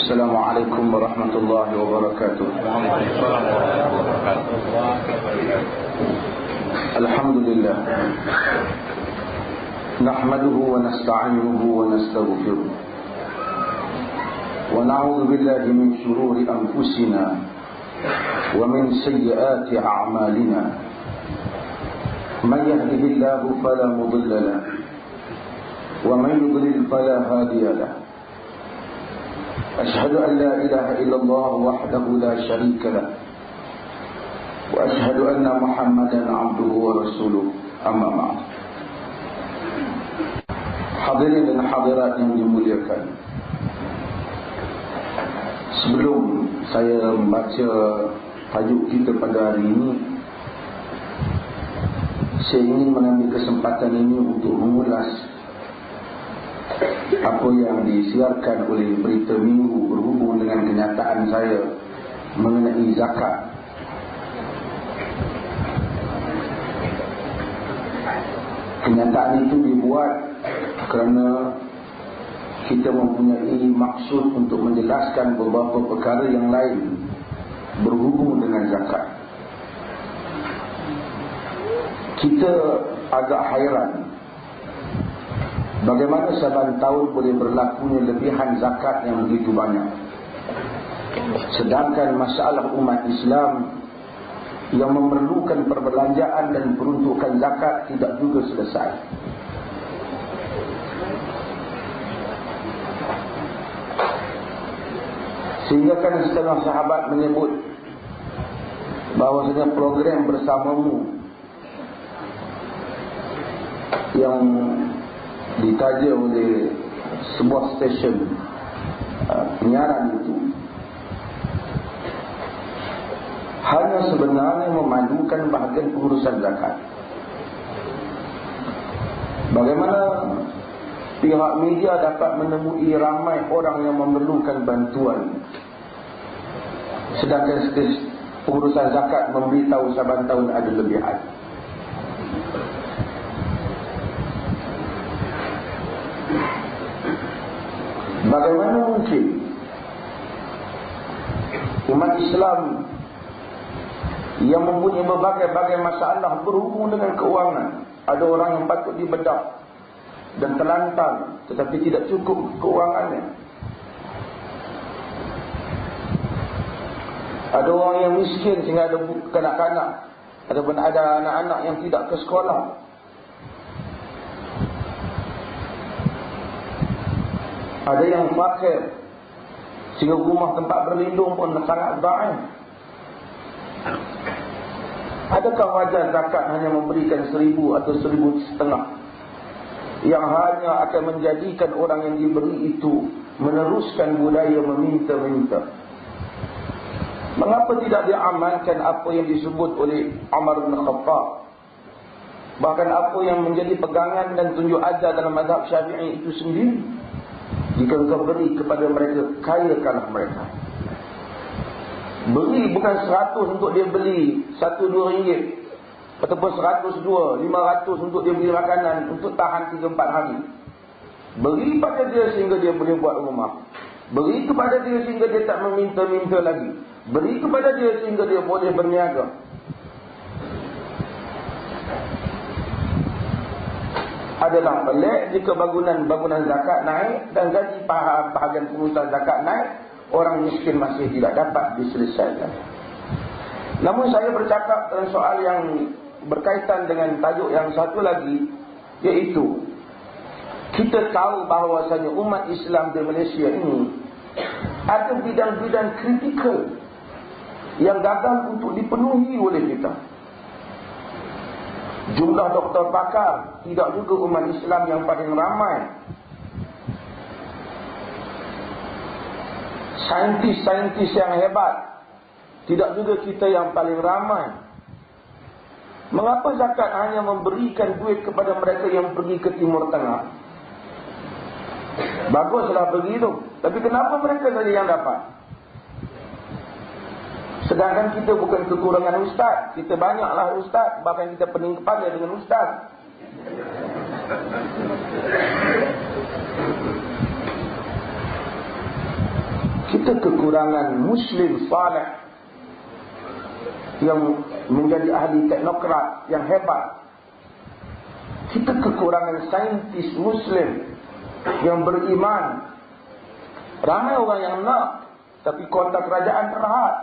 Assalamualaikum warahmatullahi wabarakatuh. Alhamdulillah. Nahmaduhu wa nasta'inuhu wa nastaghfiruh. Wa na'udzu billahi min shururi anfusina wa min sayyiati a'malina. Man yahdihillahu fala mudilla lahu wa man yudlil fala hadiya lahu. أشهد أن لا إله إلا الله وحده لا شريك له وأشهد أن محمدا عبده ورسوله أما بعد. Hadirin dan hadirat yang dimuliakan, sebelum saya membaca tajuk kita pada hari ini, saya ingin mengambil kesempatan ini untuk mengulas apa yang disiarkan oleh Berita Minggu berhubung dengan kenyataan saya mengenai zakat. Kenyataan itu dibuat kerana kita mempunyai maksud untuk menjelaskan beberapa perkara yang lain berhubung dengan zakat. Kita agak hairan bagaimana saban tahun boleh berlakunya lebihan zakat yang begitu banyak, sedangkan masalah umat Islam yang memerlukan perbelanjaan dan peruntukan zakat tidak juga selesai. Sehingga kan setengah sahabat menyebut bahawasanya program bersamamu yang ditaja oleh sebuah stesen penyiaran itu hanya sebenarnya memadukan bahagian pengurusan zakat. Bagaimana pihak media dapat menemui ramai orang yang memerlukan bantuan, sedangkan pengurusan zakat memberitahu saban tahun ada lebihan. Bagaimana mungkin umat Islam yang mempunyai berbagai-bagai masalah berhubung dengan keuangan, ada orang yang patut dibedah dan terlantar tetapi tidak cukup keuangannya, ada orang yang miskin sehingga ada kanak-kanak ataupun ada anak-anak yang tidak ke sekolah, ada yang fakir sehingga rumah tempat berlindung pun sangat dhaif. Adakah wajar zakat hanya memberikan 1,000 atau 1,500 yang hanya akan menjadikan orang yang diberi itu meneruskan budaya meminta-minta? Mengapa tidak diamalkan apa yang disebut oleh Umar bin Khattab? Bahkan apa yang menjadi pegangan dan tunjuk ajar dalam mazhab Syafi'i itu sendiri, jika engkau beri kepada mereka, kayakanlah mereka. Beri bukan 100 untuk dia beli 1-2 ringgit, ataupun 102, 500 untuk dia beli makanan untuk tahan 3-4 hari. Beri pada dia sehingga dia boleh buat rumah. Beri kepada dia sehingga dia tak meminta-minta lagi. Beri kepada dia sehingga dia boleh berniaga. Adalah pelik jika bangunan zakat naik dan gaji bahagian pengurusan zakat naik, orang miskin masih tidak dapat diselesaikan. Namun saya bercakap dalam soal yang berkaitan dengan tajuk yang satu lagi, iaitu kita tahu bahawasanya umat Islam di Malaysia ini ada bidang-bidang kritikal yang gagal untuk dipenuhi oleh kita. Jumlah doktor pakar tidak juga umat Islam yang paling ramai. Saintis-saintis yang hebat tidak juga kita yang paling ramai. Mengapa zakat hanya memberikan duit kepada mereka yang pergi ke Timur Tengah? Baguslah begitu, tapi kenapa mereka saja yang dapat? Sedangkan kita bukan kekurangan ustaz, kita banyaklah ustaz, bahkan kita pening kepala dengan ustaz. Kita kekurangan Muslim saleh yang menjadi ahli teknokrat yang hebat. Kita kekurangan saintis Muslim yang beriman. Ramai orang yang nak, tapi kuota kerajaan terhad.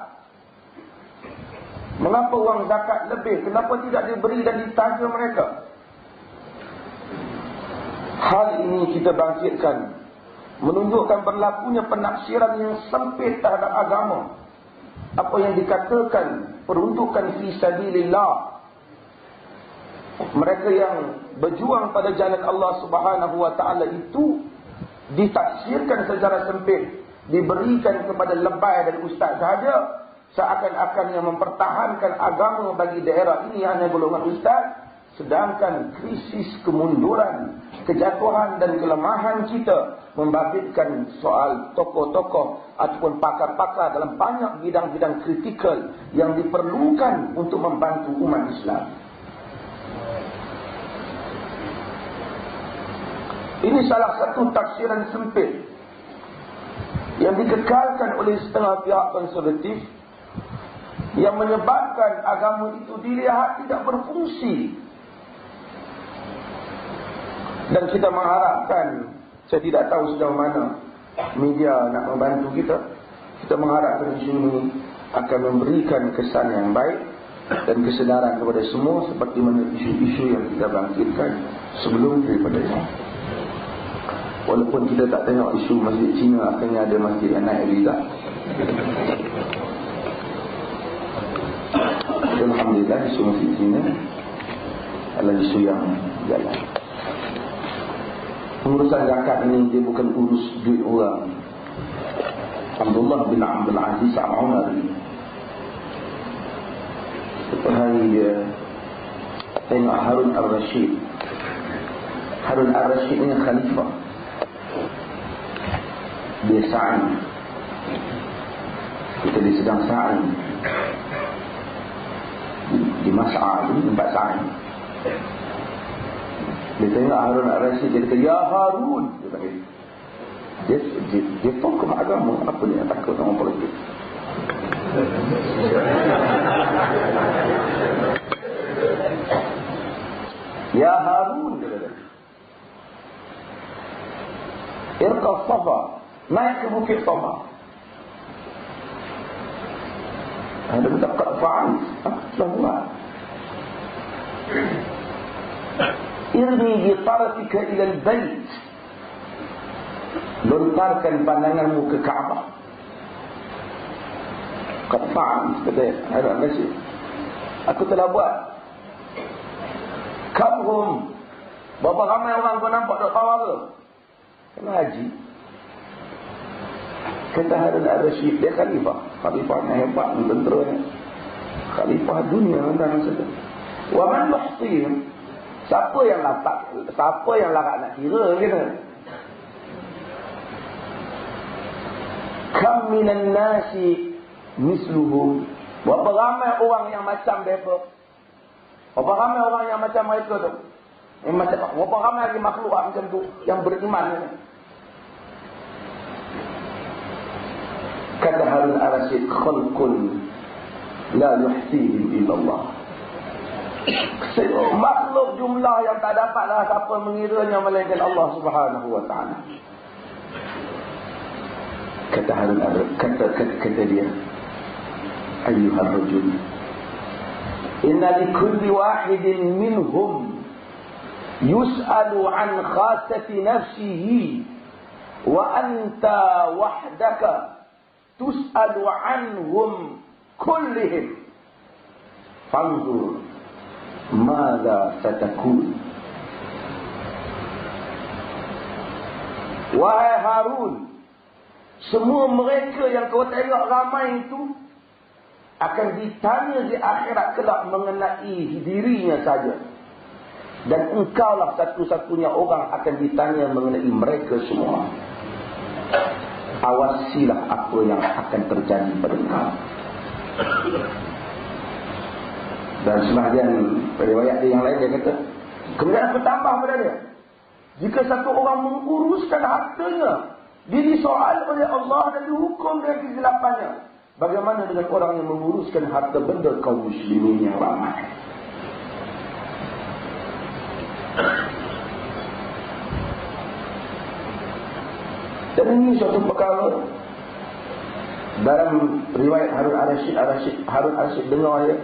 Mengapa wang zakat lebih? Kenapa tidak diberi dan ditaja mereka? Hal ini kita bangkitkan, menunjukkan berlakunya penafsiran yang sempit terhadap agama. Apa yang dikatakan peruntukan fi sabilillah, mereka yang berjuang pada jalan Allah Subhanahu wa taala itu ditafsirkan secara sempit, diberikan kepada lebay dan ustaz sahaja, seakan-akan yang mempertahankan agama bagi daerah ini hanya golongan ustaz, sedangkan krisis kemunduran, kejatuhan dan kelemahan kita membangkitkan soal tokoh-tokoh ataupun pakar-pakar dalam banyak bidang-bidang kritikal yang diperlukan untuk membantu umat Islam. Ini salah satu tafsiran sempit yang dikekalkan oleh setengah pihak konservatif, yang menyebabkan agama itu dilihat tidak berfungsi. Dan kita mengharapkan, saya tidak tahu sejauh mana media nak membantu kita, kita mengharapkan isu ini akan memberikan kesan yang baik dan kesedaran kepada semua, seperti mana isu-isu yang kita bangkitkan sebelum daripada ini. Walaupun kita tak tengok isu masjid Cina, akhirnya ada masjid yang naik juga. Alhamdulillah, isu masjid Cina adalah isu yang jalan. Pengurusan zakat ini dia bukan urus duit orang. Abdullah bin Abdul Aziz Al-Umari, setiap hari dia tengok Harun Al-Rashid. Harun Al-Rashid ini khalifah. Dia sa'i. Kita dia sedang sa'i di Mas'ah, di tempat sa'i. Dia tengok Harun Al-Rashid, dia kata, "Ya Harun." Dia panggil. Dia fokus agama. Apa ni yang takut sama politik? "Ya Harun," dia kata, "Irqa Safa." Naik ke bukit Safa. Ada kata qafa'an. Sudah buat. "Irmi bi tarafika ila al-bait." Lontarkan pandanganmu ke Kaabah. Qafa'an, kata Harun Rashid, "Aku telah buat." "Kamhum." Berapa ramai orang kau nampak dok kawal ke? Kena haji. Kata Harun Al-Rashid, dia khalifah. Khalifahnya hebat, tenteranya. Khalifah dunia dan masa itu. "Wa man yuhsin." Siapa yang larat nak kira kita? "Kam minan nasi misluhum." Berapa ramai orang yang macam mereka? Berapa ramai orang yang macam mereka tu? Berapa ramai lagi makhluk macam tu yang beriman? Kata Harun Al-Rashid, "Khalqun la yuhsihim illa Allah." Makhluk jumlah yang tak dapatlah siapa mengiranya melainkan Allah Subhanahu wa taala. Kata Harun Al-Rashid, kata dia, "Ayyuhar rajul, inna likulli wahidin minhum yus'alu an khasati nafsihi wa anta wahdaka tus'alu anhum kullihim. Fanzur madza satakun." Wahai Harun, semua mereka yang kau tengok ramai itu akan ditanya di akhirat kelak mengenai dirinya saja. Dan engkaulah satu-satunya orang akan ditanya mengenai mereka semua. Awasilah apa yang akan terjadi pada engkau. Dan sebahagian riwayat yang lain dia kata, kemudian aku tambah pada dia, jika satu orang menguruskan hartanya Dia disoal oleh Allah dan dihukum dengan kesilapannya. Bagaimana dengan orang yang menguruskan harta benda kaum muslimin yang ramai? Dan ini suatu perkara dalam riwayat Harun Ar-Rasyid dengar ya,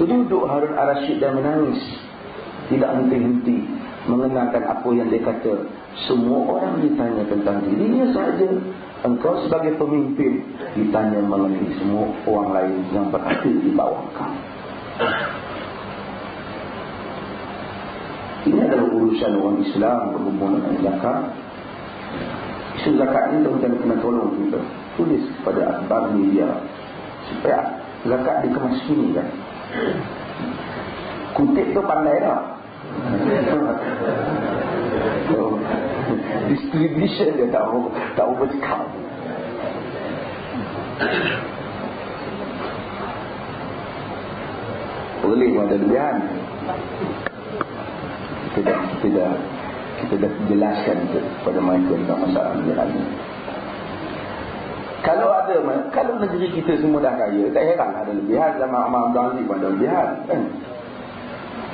duduk Harun Ar-Rasyid dan menangis, tidak henti-henti mengenalkan apa yang dia kata. Semua orang ditanya tentang dirinya saja. Engkau sebagai pemimpin ditanya mengenai semua orang lain yang berada di bawah kau. Ini adalah urusan orang Islam berhubungan dengan zakat. Isu zakat ini tuan-tuan kena tolong kita. Tulis pada akhbar media supaya zakat dikemas sini kan. Kutip tu pandai tak? Distribution dia tahu bercakap. Boleh ada lebihan. Kita dah jelaskan kepada mereka tentang masalah ini. Kalau negeri kita semua dah kaya, tak heran ada lebihan. Zaman Ahmad Abdul pun ada lebihan kan.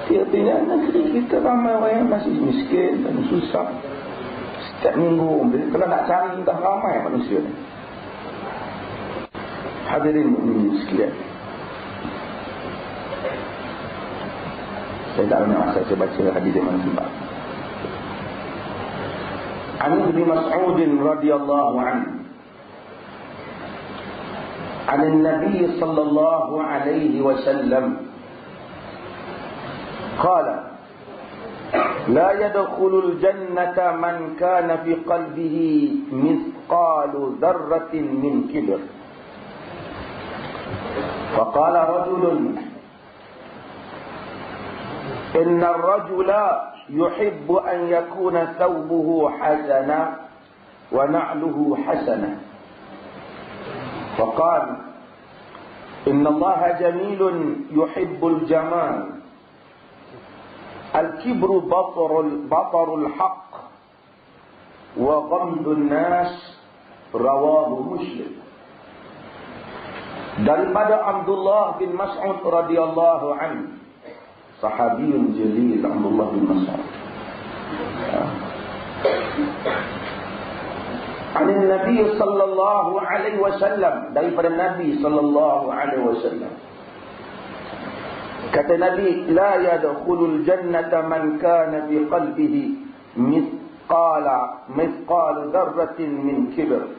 Tiap-tiap negeri kita ramai orang yang masih miskin dan susah. Setiap minggu kalau nak cari entah ramai manusia ni. Hadirin mukminin sekalian, saya tak nak masa saya baca hadis yang mana sebab An Ibn Mas'ud radhiyallahu anhu an Nabi sallallahu alaihi wasallam qala لا يدخل الجنة من كان في قلبه مثقال ذرة من كبر. فقال رجل إن الرجل يحب أن يكون ثوبه حسنا ونعله حسنا. فقال إن الله جميل يحب الجمال. الكبر بطر الحق وغمد الناس. رواه Muslim. Daripada Abdullah bin Mas'ud radhiyallahu anhu, sahabiyun jalil Abdullah bin Mas'ud. An Nabi sallallahu alaihi wasallam, daripada Nabi sallallahu alaihi wasallam. Kata Nabi, la yadkhulul jannata man kana fi qalbihi mithqal dzarratin min kibr.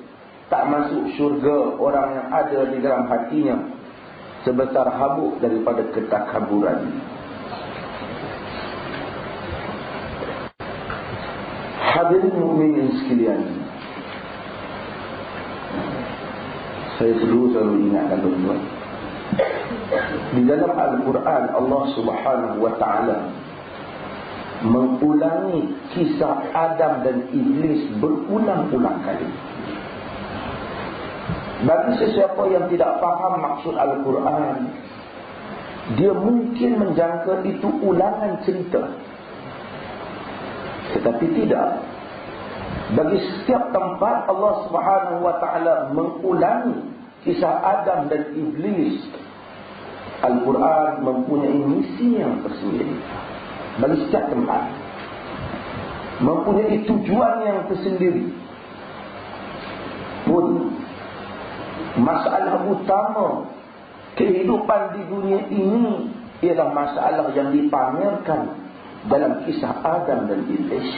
Tak masuk syurga orang yang ada di dalam hatinya sebesar habuk daripada ketakaburan. Hadirin mukminin sekalian, saya selalu ingatkan tuan-tuan, di dalam Al-Quran Allah Subhanahu wa ta'ala mengulangi kisah Adam dan Iblis berulang-ulang kali. Bagi sesiapa yang tidak faham maksud Al-Quran, dia mungkin menjangka itu ulangan cerita. Tetapi tidak. Bagi setiap tempat Allah Subhanahu wa ta'ala mengulangi kisah Adam dan Iblis, Al-Quran mempunyai misi yang tersendiri. Bagi setiap tempat mempunyai tujuan yang tersendiri. Pun masalah utama kehidupan di dunia ini ialah masalah yang dipamerkan dalam kisah Adam dan Iblis.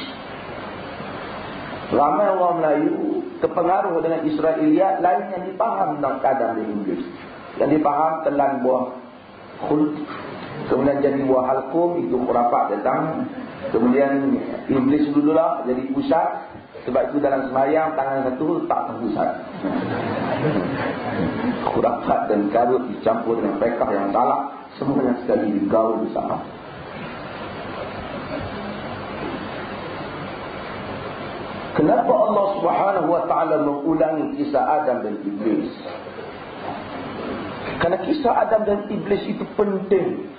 Ramai orang Melayu terpengaruh dengan Israeliat lain yang dipaham tentang Adam dan Iblis. Yang dipaham telan buah khuld, kemudian jadi buah halkum, itu khurafat datang. Kemudian Iblis dululah jadi pusat. Sebab itu dalam sembahyang tangan satu tak terpusat. Khurafat dan karut dicampur dengan fiqh yang salah, semuanya sekali digaul bersama. Kenapa Allah Subhanahu wa ta'ala mengulangi kisah Adam dan Iblis? Karena kisah Adam dan Iblis itu penting.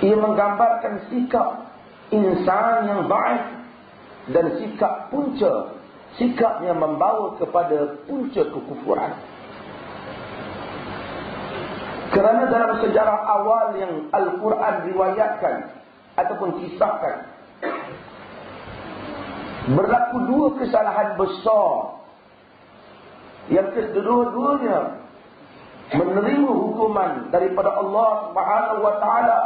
Ia menggambarkan sikap insan yang baik dan sikap punca sikapnya membawa kepada punca kekufuran. Kerana dalam sejarah awal yang Al-Quran riwayatkan ataupun kisahkan, berlaku dua kesalahan besar yang kedua-duanya menerima hukuman daripada Allah Subhanahu wa taala.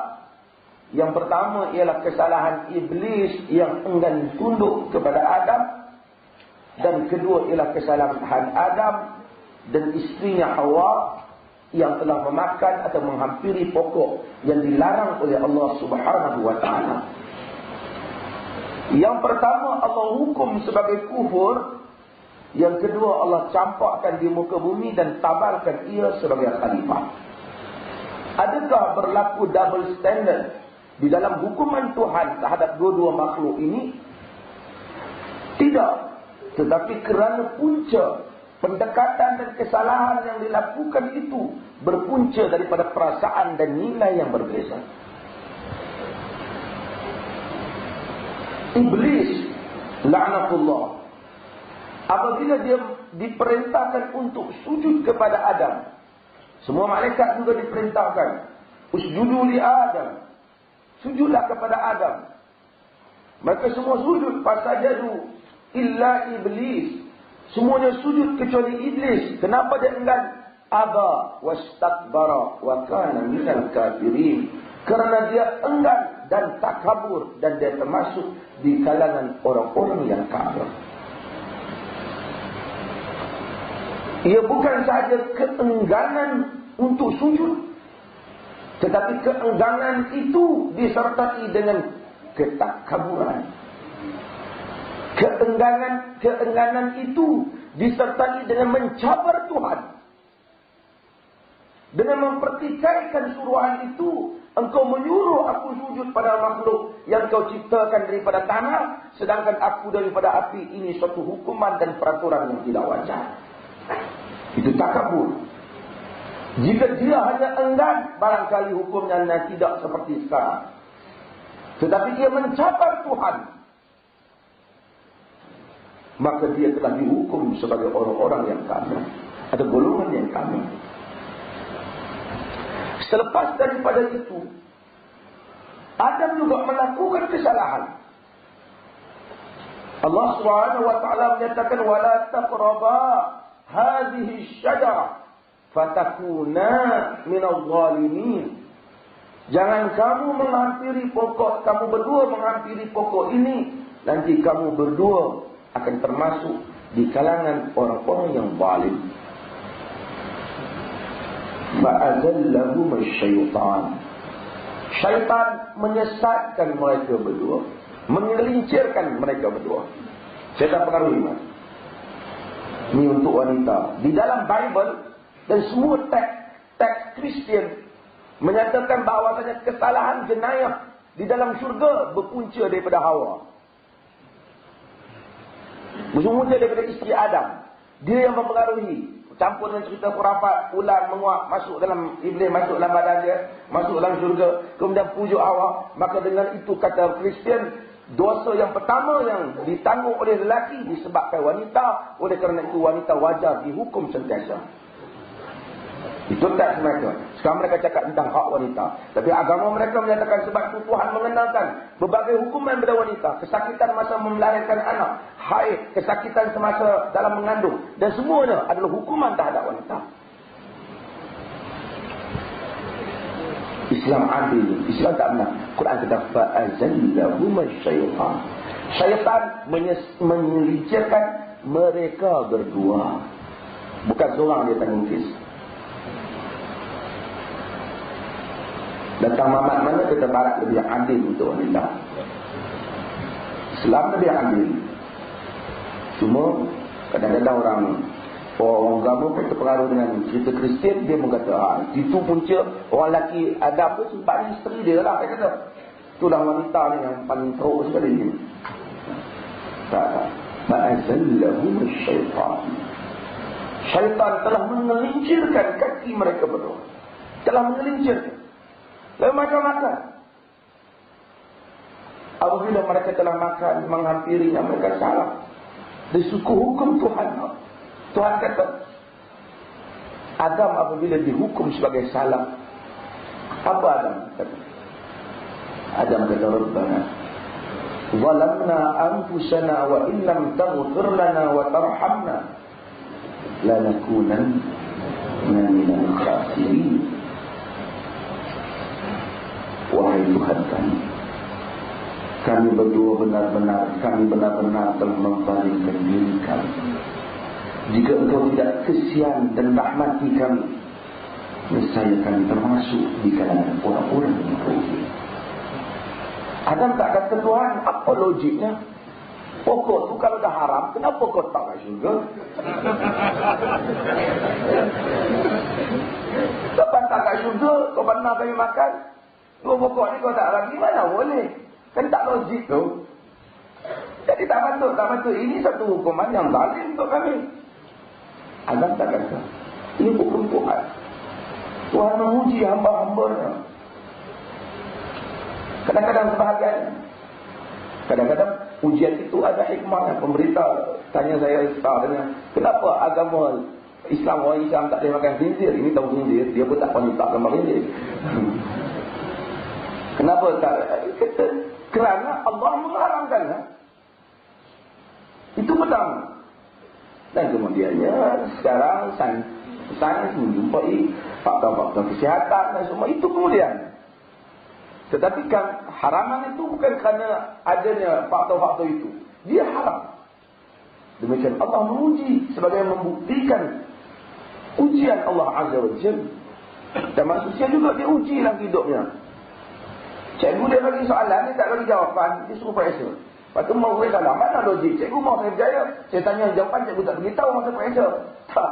Yang pertama ialah kesalahan iblis yang enggan tunduk kepada Adam, dan kedua ialah kesalahan Adam dan isterinya Hawa yang telah memakan atau menghampiri pokok yang dilarang oleh Allah Subhanahu wa taala. Yang pertama Allah hukum sebagai kufur. Yang kedua Allah campakkan di muka bumi dan tabalkan ia sebagai khalifah. Adakah berlaku double standard di dalam hukuman Tuhan terhadap dua-dua makhluk ini? Tidak. Tetapi kerana punca pendekatan dan kesalahan yang dilakukan itu berpunca daripada perasaan dan nilai yang berbeza. Iblis, la'natullah, apabila dia diperintahkan untuk sujud kepada Adam, semua malaikat juga diperintahkan, usjudu li Adam, sujudlah kepada Adam. Mereka semua sujud, fasajadu illa iblis, semuanya sujud kecuali iblis. Kenapa dia enggan? Aba wastakbara wa kana minal kafirin. Kerana dia enggan dan takabur, dan dia termasuk di kalangan orang-orang yang kafir. Ia bukan sahaja keengganan untuk sujud, tetapi keengganan itu disertai dengan ketakaburan. Keengganan itu disertai dengan mencabar Tuhan. Dengan mempertikaikan suruhan itu, engkau menyuruh aku sujud pada makhluk yang kau ciptakan daripada tanah, sedangkan aku daripada api. Ini suatu hukuman dan peraturan yang tidak wajar. Itu takabur. Jika dia hanya enggan, barangkali hukumnya tidak seperti sekarang. Tetapi dia mencabar Tuhan, maka dia telah dihukum sebagai orang-orang yang kafir atau golongan yang kafir. Selepas daripada itu, Adam juga melakukan kesalahan. Allah Subhanahu wa taala menyatakan wala taqraba hadhihi syajarah fatakuna minadh dhalimin. Jangan kamu menghampiri pokok, kamu berdua menghampiri pokok ini, nanti kamu berdua akan termasuk di kalangan orang-orang yang zalim. Fa'azallahum asy-syaitan. Syaitan menyesatkan mereka berdua, menggelincirkan mereka berdua. Syaitan pengaruhi mas. Ini untuk wanita. Di dalam Bible dan semua teks Kristian menyatakan bahawasanya kesalahan jenayah di dalam syurga berpunca daripada Hawa. Berpunca daripada isteri Adam. Dia yang mempengaruhi. Campur dengan cerita khurafat, ular menguap masuk dalam iblis, masuk dalam badan dia, masuk dalam syurga, kemudian pujuk Hawa. Maka dengan itu kata Kristian, dosa yang pertama yang ditanggung oleh lelaki disebabkan wanita. Oleh kerana itu wanita wajar dihukum sentiasa. Itu teks mereka. Sekarang mereka cakap tentang hak wanita. Tapi agama mereka menyatakan sebab itu Tuhan mengenalkan berbagai hukuman pada wanita. Kesakitan masa melahirkan anak, haid, kesakitan semasa dalam mengandung, dan semuanya adalah hukuman terhadap wanita. Islam adil. Islam tak benar. Quran kata fa'azallahum asy-syaitan. Syaitan menyelincirkan mereka berdua. Bukan seorang dia tanggung kes. Datang Mamat mana kata barat lebih adil untuk wanita. Islam lebih adil. Cuma kadang-kadang orang agama pun terpengaruh dengan cerita Kristian. Dia mengata itu punca orang lelaki Adam tu sebab isteri dia lah. Dia kata itulah wanita ni yang paling teruk sekali ni. Ma'azallahum syaitan. Syaitan telah menggelincirkan kaki mereka berdua. Telah menggelincirkan. Lalu mereka makan. Apabila mereka telah makan, menghampirinya, mereka salah. Dari suku hukum Tuhan. Tuhan kata, Adam apabila dihukum sebagai salah, apa Adam kata? Adam kata, Rabbana zalamna anfusana wa illam taghfir lana wa tarhamna lanakunanna minal khasirin. Wahai Tuhan kami berdua benar-benar telah mempalingkan diri kami. Jika engkau tidak kesian dan rahmati kami, nescaya kami termasuk di kalangan orang-orang yang rugi. Adam tak kata Tuhan, apa logiknya? Pokok tu kalau dah haram, kenapa kau tak kat syurga? Lepas tak kat syurga, kau pernah kami makan, dua pokok ni kau tak bagi, mana boleh? Kan tak logik tu. Jadi tak patut. Ini satu hukuman yang zalim untuk kami. Adam tak kata, ini hukum Tuhan. Tuhan menguji hamba-hambanya. Kadang-kadang ujian itu ada hikmahnya. Pemerintah tanya saya, kenapa agama Islam, orang Islam tak boleh makan khinzir? Ini tahu khinzir, dia pun tak pandai tak makan khinzir. Kenapa tak? Kerana Allah mengharamkan. Itu pertama. Dan kemudiannya sekarang sains menjumpai fakta-fakta kesihatan dan semua itu kemudian. Tetapi kan haraman itu bukan kerana adanya fakta-fakta itu. Dia haram. Demikian Allah menguji sebagai membuktikan ujian Allah Azza wa Jalla. Dan manusia juga diuji dalam hidupnya. Cikgu dia bagi soalan, dia tak bagi jawapan, dia suruh periksa. Lepas tu mau salah, mana logik? Cikgu mau saya berjaya, saya tanya jawapan, cikgu tak beritahu masa periksa. Tak.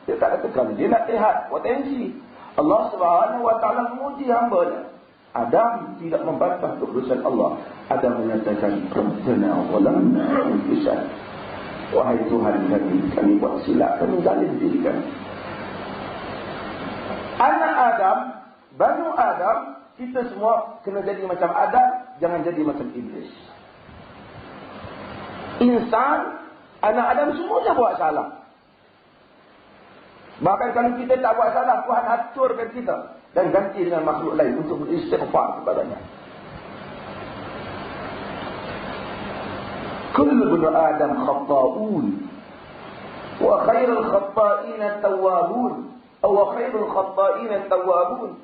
Dia tak katakan, dia nak lihat potensi. Allah Subhanahu wa taala menguji hamba-Nya. Adam tidak membantah keputusan Allah. Adam menyatakan, Rabbana zalamna anfusana. Wahai Tuhan kami buat silap, kami zalim diri kami. Anak Adam, Banu Adam, kita semua kena jadi macam Adam, jangan jadi macam Iblis. Insan, anak Adam semuanya buat salah. Bahkan kalau kita tak buat salah, Tuhan hancurkan kita dan ganti dengan makhluk lain untuk beristighfar kepadanya. Kullu bani Adam khata'un wa khairul khata'in at-tawwabun wa khairul khata'in at-tawwabun.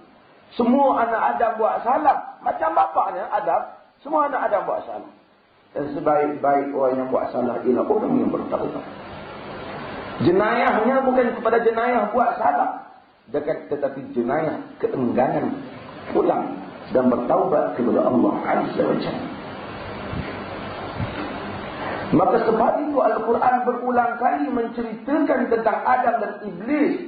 Semua anak Adam buat salah. Macam bapaknya Adam, semua anak Adam buat salah. Dan sebaik-baik orang yang buat salah ialah orang yang bertaubat. Jenayahnya bukan kepada jenayah buat salah, tetapi jenayah keengganan pulang dan bertaubat kepada Allah Azza wa Jalla. Maka sebab itu Al-Quran berulang kali menceritakan tentang Adam dan Iblis,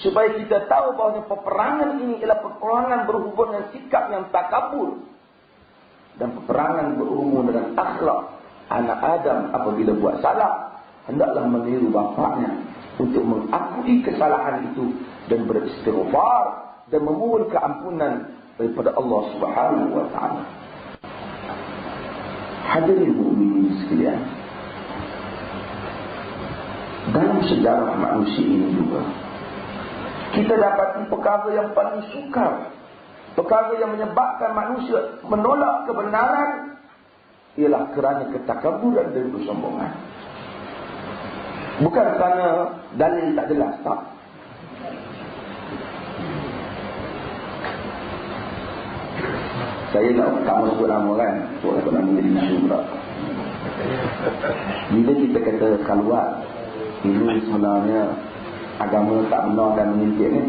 supaya kita tahu bahawa peperangan ini ialah peperangan berhubung dengan sikap yang takabur dan peperangan berhubung dengan akhlak. Anak Adam apabila buat salah, hendaklah meniru bapaknya untuk mengakui kesalahan itu dan beristighfar dan memohon keampunan daripada Allah Subhanahu wa taala. Hadirin mukminin sekalian, dalam sejarah manusia ini juga kita dapati perkara yang paling sukar, perkara yang menyebabkan manusia menolak kebenaran ialah kerana ketakaburan dan kesombongan. Bukan kerana dalil tak jelas, tak. Saya tak mahu sebut nama kan, sebab nama jadi isu pula. Bila kita kata keluar, ini sebenarnya agama tak benar dan mengintip ni.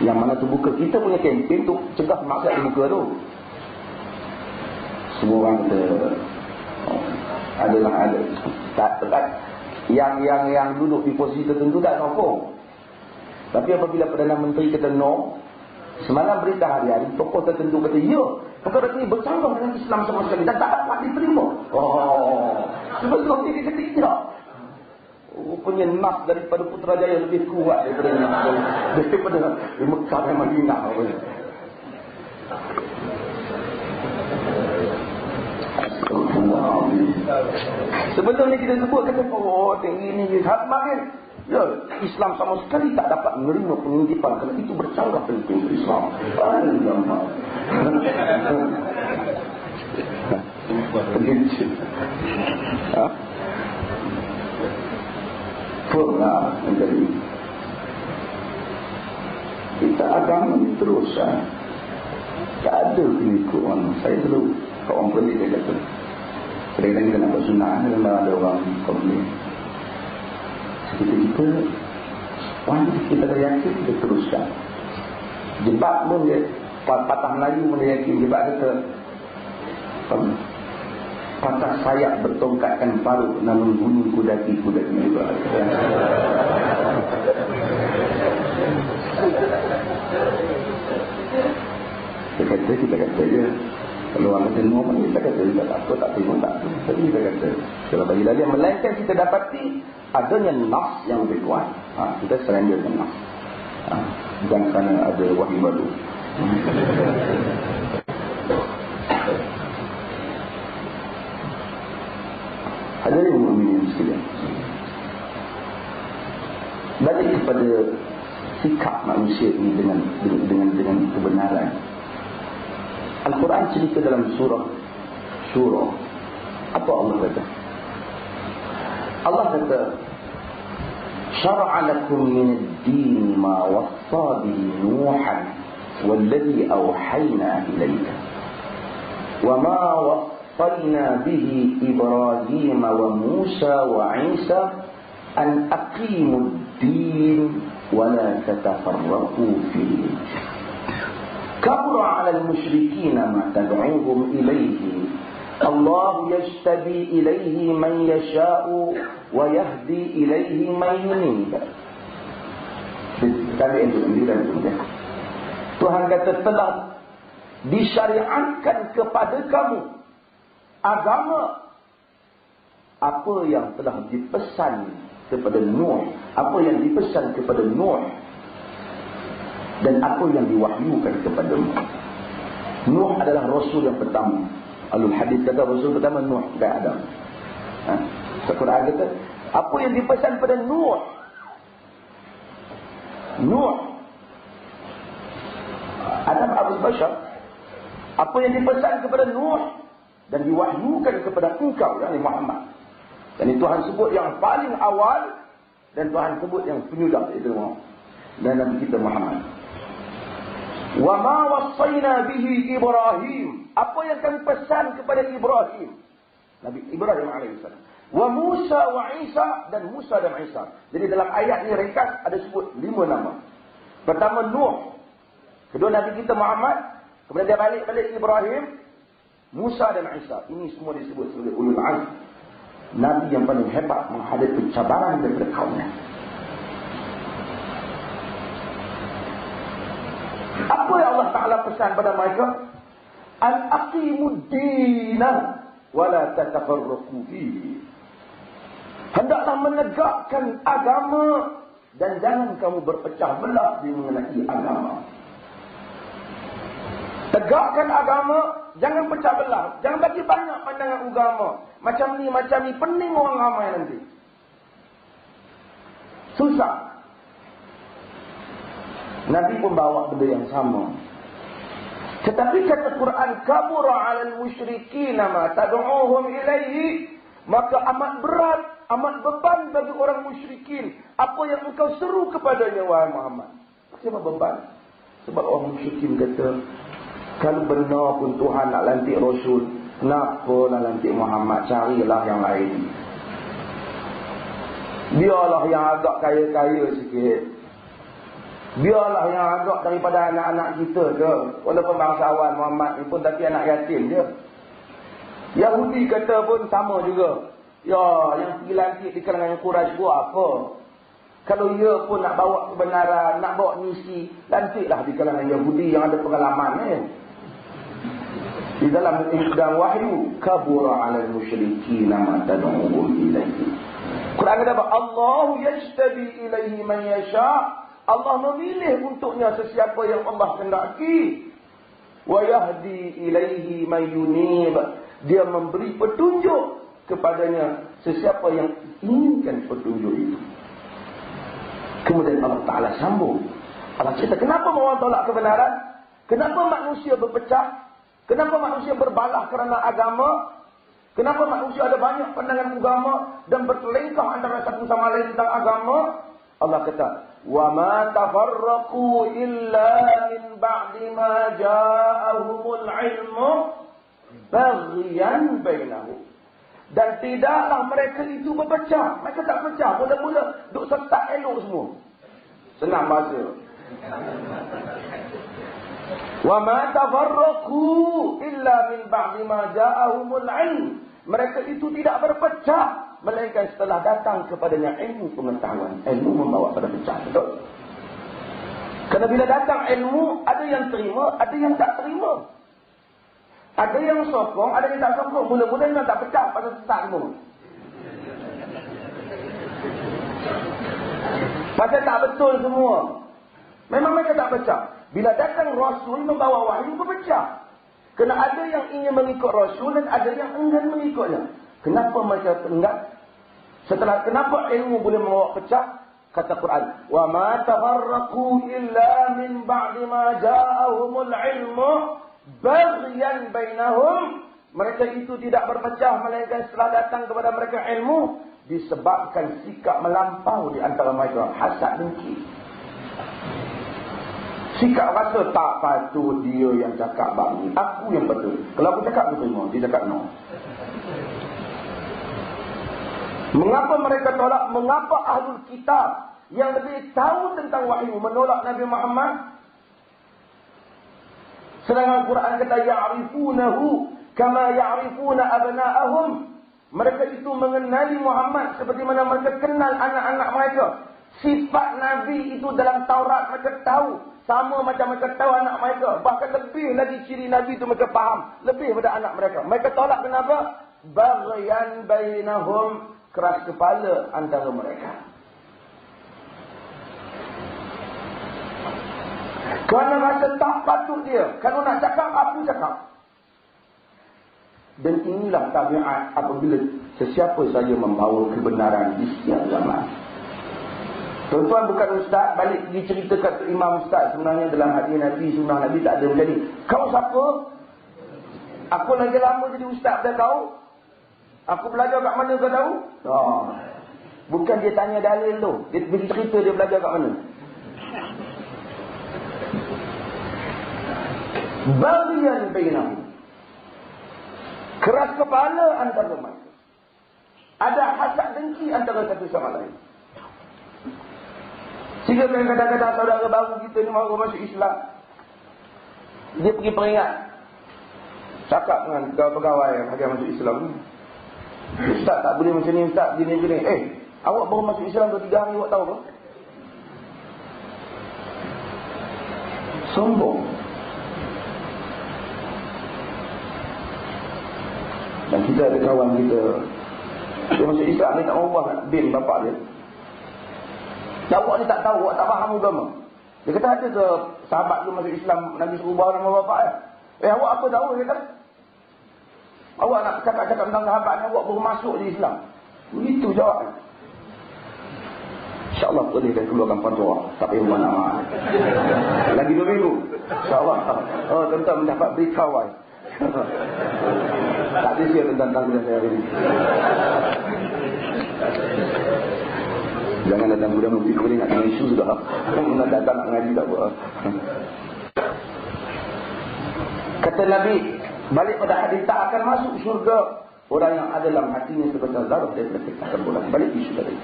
Yang mana tu buka, kita punya kempen tu cegah maksiat di muka tu. Semua orang kata adalah ada tak yang duduk di posisi tertentu tak sokong. Tapi apabila Perdana Menteri kata no, semalam berita hari-hari tokoh tertentu kata ya, perkara ini bercanggah dengan Islam sama sekali dan tak dapat diterima. Sebelum ini kata tidak. Rupanya nas daripada Putrajaya lebih kuat daripada di Mekah dan Madinah. Astagfirullahaladzim. Sebelum ni kita sebut kata, oh tinggi ni makin. Ya, Islam sama sekali tak dapat menerima pengintipan kerana itu bercanggah penting ke Islam. Pernah menjadi kita agama ni terus tak ada pengikut orang. Saya dulu orang pelik dia kata kadang-kadang kita nak buat sunnah, memang ada orang komplain. Kita wajib kita dah yakin, kita teruskan. Jebak pun dia patah Melayu pun dia yakin. Jebak kata patah sayap bertongkatkan paruh, namun bunyi kudaki juga. Kita kata je, kalau orang kata no, kita kata juga tak apa, tak terima tak apa. Tapi kita kata kalau bagi dalil yang melainkan kita dapati adanya nafs yang lebih kuat. Kita surrender dengan nafs. Bukan kerana ada wahyu baru. Hadirin mukminin sekalian, balik kepada sikap manusia ini dengan kebenaran. Al-Quran cerita dalam surah Syura. Apa Allah kata? Allah kata, "Syara'a lakum min ad-din ma wassa bihi Nuhan walladhi awhayna ilayka wa ma wassayna bihi Ibrahim wa Musa wa Isa an aqimu ad-din wa la tatafarraqu fihi." كبر على المشركين ما تدعوهم إليه الله يجتبي إليه من يشاء ويهدي إليه من ينيب. Tuhan kata telah disyariatkan kepada kamu agama apa yang telah dipesan kepada Nuh, apa yang dipesan kepada Nuh dan apa yang diwahyukan kepadamu. Nuh adalah Rasul yang pertama. Alul Hadis kata Rasul pertama Nuh dan Adam. Al-Quran kata apa yang dipesan pada Nuh. Adam Abul Bashar. Apa yang dipesan kepada Nuh dan diwahyukan kepada engkau, yakni Muhammad. Dan Tuhan sebut yang paling awal dan Tuhan sebut yang penyudah, itu dan Nabi kita Muhammad. Wa ma wassayna bihi Ibrahim, apa yang kami pesan kepada Ibrahim, Nabi Ibrahim alaihissalam, wa Musa wa Isa, dan Musa dan Isa. Jadi dalam ayat ni ringkas ada sebut 5 nama. Pertama Nuh, kedua Nabi kita Muhammad, kemudian dia balik Ibrahim, Musa dan Isa. Ini semua disebut sebagai ulul azm, Nabi yang paling hebat menghadapi cabaran daripada kaumnya. Apa yang Allah Ta'ala pesan pada mereka? Al-aqimud dina wa la tatafarraqu fihi. Hendaklah menegakkan agama dan jangan kamu berpecah belah di mengenai agama. Tegakkan agama, jangan pecah belah. Jangan bagi banyak pandangan agama. Macam ni, pening orang ramai nanti. Susah. Nabi pun bawa benda yang sama. Tetapi kata Quran, kabura 'alal musyrikin ma tad'uuhum ilaihi, maka amat berat, amat beban bagi orang musyrikin apa yang engkau seru kepadanya wahai Muhammad. Kenapa beban? Sebab orang musyrikin kata, kalau benar pun Tuhan nak lantik Rasul, kenapa nak lantik Muhammad? Carilah yang lain. Biarlah yang agak kaya-kaya sikit. Biarlah yang agak daripada anak-anak kita ke. Walaupun bangsawan Muhammad ni pun, tapi anak yatim je. Yahudi kata pun sama juga. Ya, yang pergi lantik di kalangan Quraisy buat apa? Kalau ia pun nak bawa kebenaran, nak bawa misi, lantiklah di kalangan Yahudi yang ada pengalaman ni. Di dalam wahyu, kabura 'alal musyrikin ma tad'uuhum ilaihi. Quran kata apa? Allahu yajtabi ilaihi man yasha'. Allah memilih untuknya sesiapa yang Allah kehendaki. Wa yahdi ilaihi may yunib. Dia memberi petunjuk kepadanya sesiapa yang inginkan petunjuk itu. Kemudian Allah Ta'ala sambung. Allah cerita, kenapa orang tolak kebenaran? Kenapa manusia berpecah? Kenapa manusia berbalah kerana agama? Kenapa manusia ada banyak pandangan agama dan bertelingkah antara satu sama lain tentang agama? Allah kata, wa ma tafarraqu illa min ba'di ma ja'ahumul ilmu baghyan bainahum. Dan tidaklah mereka itu berpecah. Mereka tak pecah. Mula-mula duk setak elok semua. Senang bahasa. Wa ma tafarraqu illa min ba'di ma ja'ahumul ilm. Mereka itu tidak berpecah melainkan setelah datang kepadanya ilmu pengetahuan. Ilmu membawa pada pecah. Betul? Kerana bila datang ilmu, ada yang terima, ada yang tak terima. Ada yang sokong, ada yang tak sokong. Mula-mula memang tak pecah pada start semua. Macam tak betul semua. Memang mereka tak pecah. Bila datang Rasul membawa wahyu berpecah. Kerana ada yang ingin mengikut Rasul dan ada yang enggan mengikutnya. Kenapa mereka enggan? Setelah kenapa ilmu boleh membawa pecah? Kata Quran, wa ma tafarraqu illa min ba'di ma ja'ahumul ilmu baghyan bainahum. Mereka itu tidak berpecah melainkan setelah datang kepada mereka ilmu disebabkan sikap melampau di antara mereka, hasad dengki. Sikap rasa tak patut dia yang cakap bang, aku yang betul. Kalau aku cakap aku terima, dia cakap no. Mengapa mereka tolak? Mengapa ahlul kitab yang lebih tahu tentang wahyu menolak Nabi Muhammad? Sedangkan Al-Quran kata ya'rifunahu kama ya'rifuna abna'ahum. Mereka itu mengenali Muhammad seperti mana mereka kenal anak-anak mereka. Sifat Nabi itu dalam Taurat mereka tahu. Sama macam mereka tahu anak mereka. Bahkan lebih lagi ciri Nabi itu mereka faham. Lebih daripada anak mereka. Mereka tolak kenapa? Baghyan bainahum. Keras kepala antara mereka. Kerana rasa tak patut dia. Kalau nak cakap, aku cakap. Dan inilah tabiat apabila sesiapa saja membawa kebenaran di setiap zaman. Tuan-tuan bukan ustaz, balik pergi cerita kat imam ustaz. Sebenarnya dalam hadis Nabi, sunnah Nabi tak ada menjadi. Kau siapa? Aku lagi lama jadi ustaz dah kau. Aku belajar kat mana kau tahu? Oh. Bukan dia tanya dalil tu. Dia pergi cerita dia belajar kat mana. Baghyan bainahum. Keras kepala antara mereka. Ada hasad dengki antara satu sama lain. Sehingga kadang-kadang saudara baru kita ni mahu masuk Islam. Dia pergi peringat. Cakap dengan pegawai yang akan masuk Islam. Ustaz tak boleh macam ni, Ustaz gini-gini. Awak baru masuk Islam 2-3 hari, awak tahu apa? Sombong. Dan kita ada kawan kita, dia masuk Islam ni tak mahu ubah bin bapak dia. Dan awak ni tak tahu, awak tak faham agama. Dia kata ada ke sahabat dia masuk Islam, Nabi suruh ubah nama bapak dia. Awak apa tahu? Dia kata awak nak cakap-cakap tentang sahabatnya, awak baru masuk di Islam. Begitu jawabnya. InsyaAllah boleh dia keluarkan fatwa. Tak payah ubah nama. Lagi 2 minggu. InsyaAllah. Oh, tuan-tuan mendapat beritahu. Tak ada siap tentang tanggungan saya hari ini. Jangan datang muda mesti kau ingat dengan isu sudah. Nak datang nak ngaji tak apa. Kata Nabi, balik pada hadis tak akan masuk syurga orang yang ada dalam hatinya sebesar zarah daripada akan pulang. Balik isu tadi.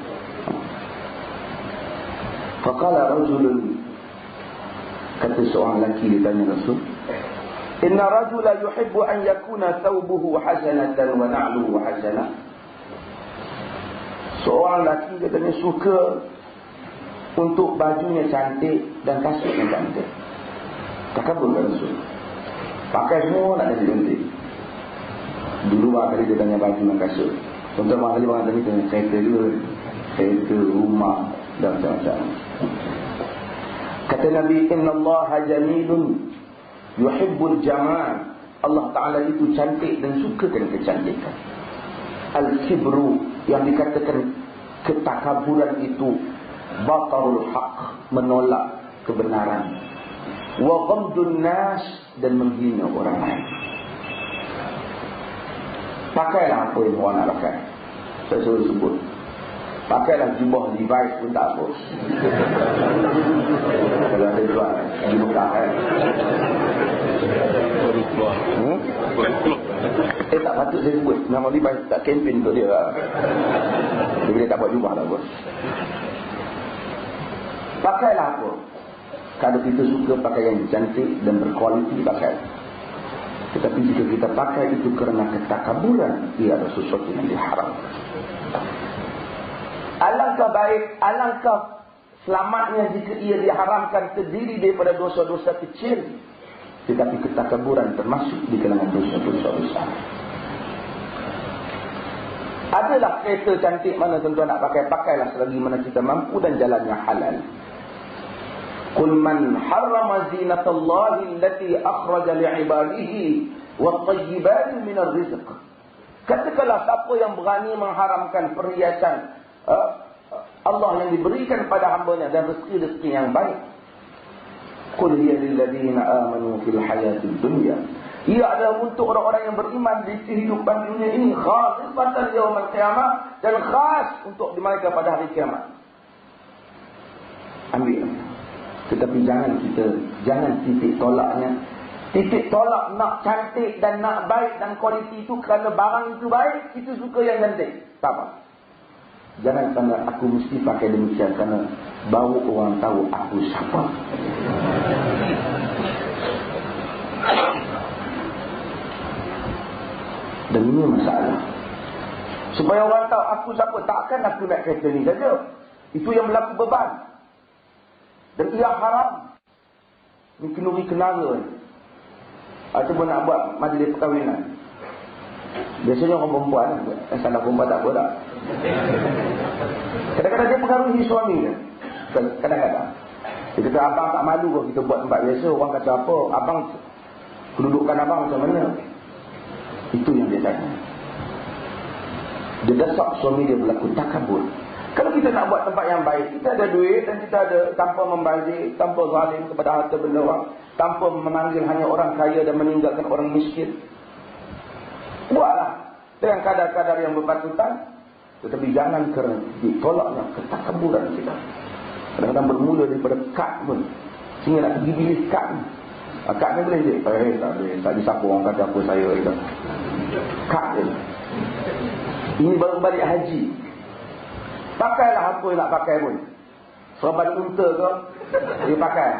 Faqala rajulun, kata seorang lelaki ditanya Rasul, inna rajula yuhibbu an yakuna thawbuhu hasanatan wa na'luhu hasanah. Seorang lelaki katanya suka untuk bajunya cantik dan kasutnya cantik. Takabur kan Rasul? Pakai semua nak jadi cantik. Dulu kali dia tanya baju dan kasut. Contoh kali bang tadi tanya kereta juga, kereta, rumah dan macam-macam. Kata Nabi, innallaha jamilun yuhibbul jamal. Allah Ta'ala itu cantik dan sukakan kecantikan. Al-kibru, yang dikatakan ketakaburan itu, batarul haq, menolak kebenaran. Wa ghamdun nas, dan menghina orang lain. Pakailah apa yang orang nak pakai. Saya suruh sebut. Pakailah jubah Levi's pun tak apa. Kalau ada jual di Mekah kan. Tak patut saya sebut nama Levi's, tak campaign untuk dia. Dia boleh tak buat jubah tak apa. Pakailah apa. Kalau kita suka pakai yang cantik dan berkualiti, pakai. Tetapi jika kita pakai itu kerana ketakaburan, ia adalah sesuatu yang diharamkan. Alangkah baik, alangkah selamatnya jika ia diharamkan terdiri daripada dosa-dosa kecil. Tetapi ketakaburan termasuk di kalangan dosa-dosa besar. Adalah kereta cantik mana tuan-tuan nak pakai, pakailah selagi mana kita mampu dan jalannya halal. Qul man harrama zinatallahi allati akhraja li'ibadihi wat-tayyibati minar rizq. Katakanlah siapa yang berani mengharamkan perhiasan Allah yang diberikan pada hamba-Nya dan rezeki-rezeki yang baik. Qul hiya lil ladzina amanu fil hayatid dunya. Ia adalah untuk orang-orang yang beriman di kehidupan dunia ini, khasatan yaumil qiyamah, dan khas untuk mereka pada hari kiamat. Ambil. Tetapi jangan titik tolaknya. Titik tolak nak cantik dan nak baik dan kualiti itu kerana barang itu baik, itu suka yang cantik. Tak apa. Jangan kerana aku mesti pakai demikian kerana baru orang tahu aku siapa. Dan ini masalah. Supaya orang tahu aku siapa, takkan aku nak kereta ni saja. Itu yang berlaku beban. Dan ia haram. Ini kenuri kenara ni. Ataupun nak buat majlis perkahwinan. Biasanya orang perempuan, salah perempuan tak apa tak. Kadang-kadang dia pengaruhi suami dia. Kadang-kadang dia kata, abang tak malu kalau kita buat tempat biasa. Orang kata apa, abang, kedudukan abang macam mana. Itu yang dia tanya. Dia desak suami dia berlaku takabur. Kalau kita nak buat tempat yang baik, kita ada duit dan kita ada, tanpa membazir, tanpa zalim kepada harta benda orang, tanpa memanggil hanya orang kaya dan meninggalkan orang miskin. Buatlah dengan kadar-kadar yang berpatutan. Tetapi jangan kerana ditolaknya ketakaburan kita. Kadang-kadang bermula daripada kad pun. Sehingga nak pergi bilik kad. Kad ni boleh je. Tak boleh. Tak ada siapa orang kata apa saya. Kad je. Ini baru balik haji. Pakailah apa yang nak pakai pun. Serban unta ke, dia pakai.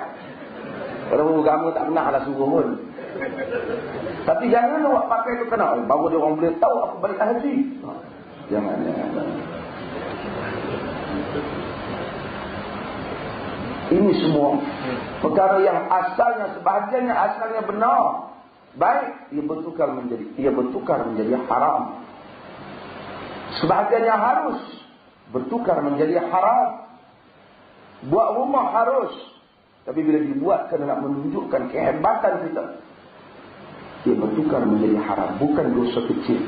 Kalau agama tak pernah lah suruh pun. Tapi jangan awak pakai tu kena. Baru dia orang boleh tahu aku balik haji. Jangan. Ini semua perkara yang asalnya, sebahagiannya asalnya benar. Baik, ia bertukar menjadi haram. Sebahagiannya harus bertukar menjadi haram. Buat rumah harus. Tapi bila dibuat kerana nak menunjukkan kehebatan kita, ia bertukar menjadi haram. Bukan dosa kecil,